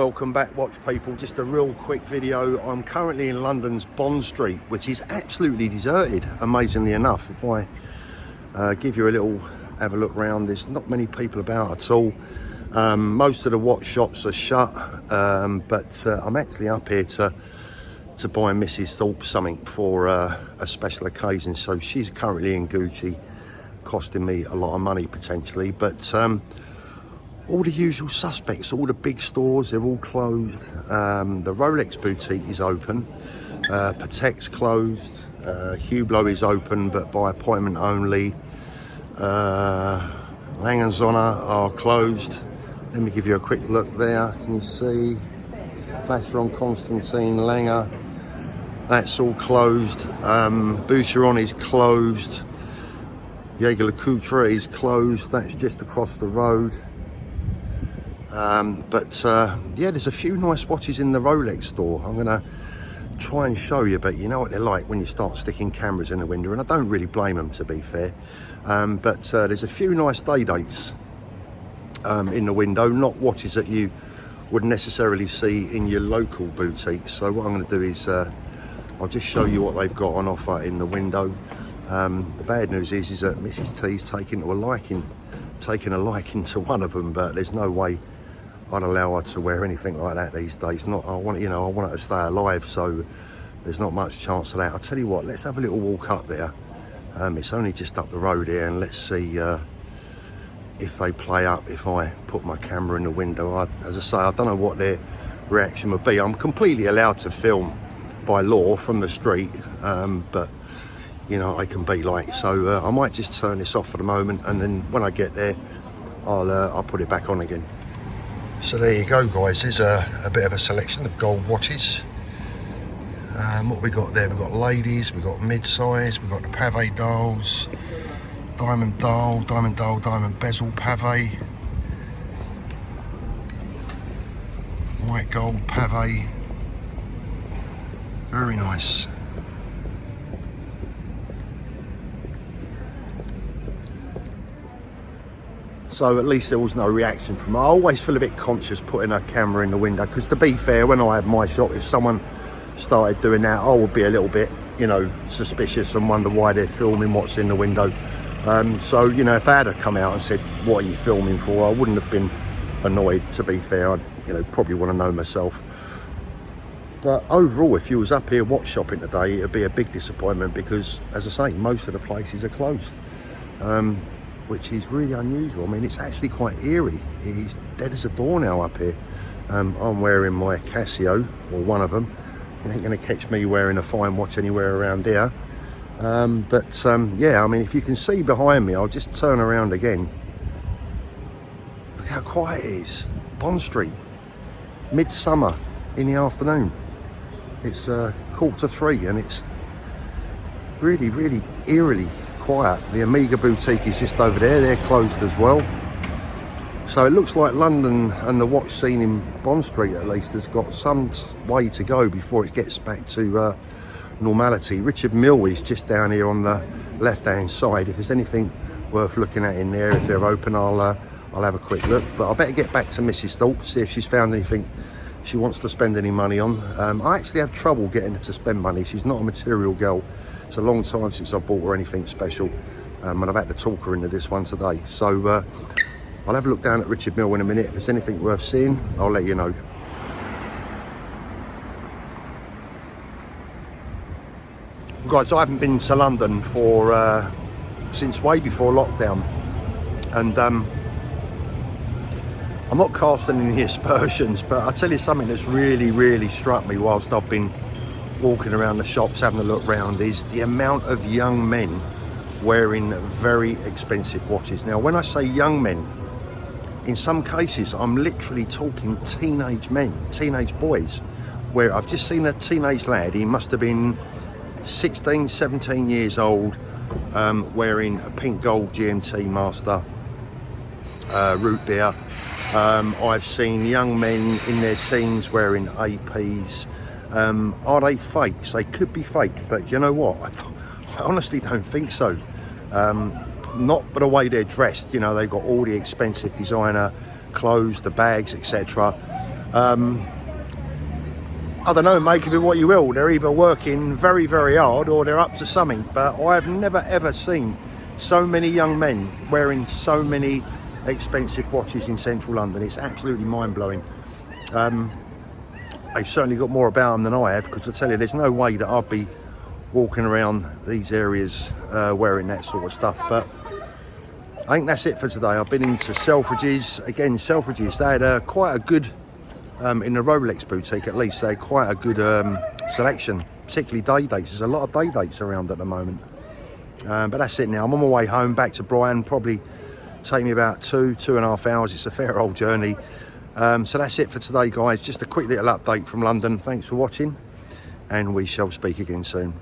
welcome back, watch people. Just a real quick video. I'm currently in London's Bond Street, which is absolutely deserted, amazingly enough. If I give you a little, have a look round, there's not many people about at all. Most of the watch shops are shut, but I'm actually up here to buy Mrs. Thorpe something for a special occasion. So she's currently in Gucci, costing me a lot of money potentially, but all the usual suspects, all the big stores, they're all closed. The Rolex boutique is open, Patek's closed, Hublot is open but by appointment only, Lange Söhne are closed. Let me give you a quick look there, can you see? Vacheron Constantin, Lange, that's all closed. Vacheron is closed, Jaeger-LeCoultre is closed, that's just across the road. Yeah, there's a few nice watches in the Rolex store. I'm gonna try and show you, but you know what they're like when you start sticking cameras in the window, and I don't really blame them, to be fair. There's a few nice day dates in the window, not watches that you would necessarily see in your local boutique. So what I'm going to do is I'll just show you what they've got on offer in the window. The bad news is that Mrs. T's taken a liking to one of them, but there's no way I'd allow her to wear anything like that these days. I want her to stay alive, so there's not much chance of that. I'll tell you what, let's have a little walk up there. It's only just up the road here, and let's see if they play up if I put my camera in the window. As I say, I don't know what their reaction would be. I'm completely allowed to film by law from the street, but you know, I can be like, so I might just turn this off for the moment, and then when I get there, I'll put it back on again. So there you go, guys. There's a bit of a selection of gold watches. What we got there? We've got ladies, we've got mid-size, we've got the Pavet dials, diamond dial, diamond bezel Pavet, white gold Pavet, very nice. So at least there was no reaction from her. I always feel a bit conscious putting a camera in the window, because to be fair, when I had my shop, if someone started doing that, I would be a little bit, you know, suspicious and wonder why they're filming what's in the window. So, you know, if I had come out and said, what are you filming for? I wouldn't have been annoyed, to be fair. I'd, you know, probably want to know myself. But overall, if you was up here watch shopping today, it'd be a big disappointment, because, as I say, most of the places are closed. Which is really unusual. I mean, it's actually quite eerie. It's dead as a door now up here. I'm wearing my Casio, or one of them. You ain't going to catch me wearing a fine watch anywhere around here. Yeah, I mean, if you can see behind me, I'll just turn around again. Look how quiet it is. Bond Street, midsummer in the afternoon. It's 2:45, and it's really, really eerily quiet. The Omega boutique is just over there, they're closed as well. So it looks like London and the watch scene in Bond Street at least has got some way to go before it gets back to normality. Richard Mille is just down here on the left hand side. If there's anything worth looking at in there, if they're open, I'll have a quick look. But I better get back to Mrs. Thorpe, see if she's found anything she wants to spend any money on. I actually have trouble getting her to spend money. She's not a material girl. It's a long time since I've bought her anything special, and I've had to talk her into this one today. So I'll have a look down at Richard Mille in a minute. If there's anything worth seeing, I'll let you know. Guys, I haven't been to London for since way before lockdown, and I'm not casting any aspersions, but I'll tell you something that's really, really struck me whilst I've been walking around the shops having a look round, is the amount of young men wearing very expensive watches. Now, when I say young men, in some cases I'm literally talking teenage men, teenage boys, where I've just seen a teenage lad, he must have been 16, 17 years old, wearing a pink gold GMT Master root beer. I've seen young men in their teens wearing APs. Are they fakes? They could be fakes, but you know what? I honestly don't think so. Not by the way they're dressed. You know, they've got all the expensive designer clothes, the bags, etc. I don't know, make of it what you will. They're either working very, very hard or they're up to something. But I've never ever seen so many young men wearing so many expensive watches in central London. It's absolutely mind-blowing. They've certainly got more about them than I have, because I tell you, there's no way that I'd be walking around these areas wearing that sort of stuff. But I think that's it for today. I've been into Selfridges. Again, Selfridges, they had quite a good, in the Rolex boutique at least, they had quite a good selection, particularly day dates. There's a lot of day dates around at the moment. But that's it now. I'm on my way home, back to Brighton. Probably take me about 2.5 hours. It's a fair old journey. So that's it for today, guys. Just a quick little update from London. Thanks for watching, and we shall speak again soon.